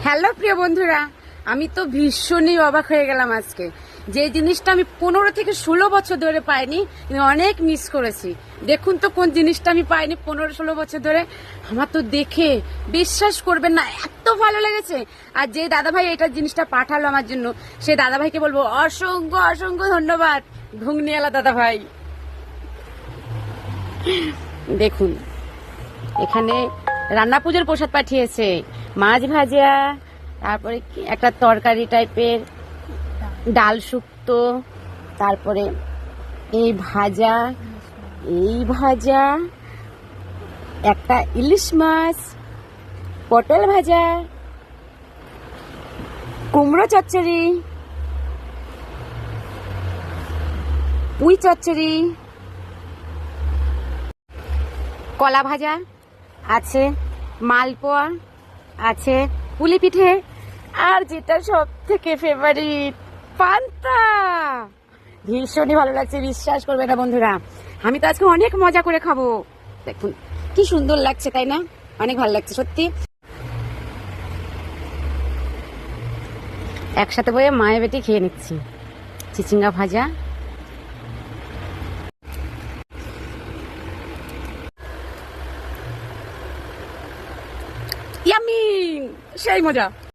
Hello প্রিয় বন্ধুরা, আমি তো ভীষণই অবাক হয়ে গেলাম আজকে। যে জিনিসটা আমি 15 থেকে 16 বছর ধরে পাইনি, আমি অনেক মিস করেছি। দেখুন তো কোন জিনিসটা আমি পাইনি 15-16 বছর ধরে। আমার তো দেখে বিশ্বাস করবেন না, এত ভালো লেগেছে। আর যে দাদাভাই এটা জিনিসটা পাঠালো আমার জন্য, সেই দাদাভাইকে বলবো অসংখ্য অসংখ্য ধন্যবাদ। ঘুগনিওয়ালা দাদাভাই, দেখুন এখানে রান্না পুজোর প্রসাদ পাঠিয়েছে, মাছ ভাজা, তারপরে একটা তরকারি টাইপের ডাল শুক্তো, তারপরে এই ভাজা, একটা ইলিশ মাছ, পটল ভাজা, কুমড়ো চচ্চড়ি, পুঁই চচ্চড়ি, কলা ভাজা আছে, মালপোয়া আছে, পুলি পিঠে, আর যেটা সব থেকে ফেভারিট পান্তা। ভীষণই ভালো লাগছে, বিশ্বাস করবে না বন্ধুরা, আমি তো আজকে অনেক মজা করে খাবো। দেখুন কি সুন্দর লাগছে, তাই না? অনেক ভালো লাগছে সত্যি। একসাথে বয়ে মায়ের বেটি খেয়ে নিচ্ছি। চিচিঙ্গা ভাজা, ইয়ামি, সেই মজা।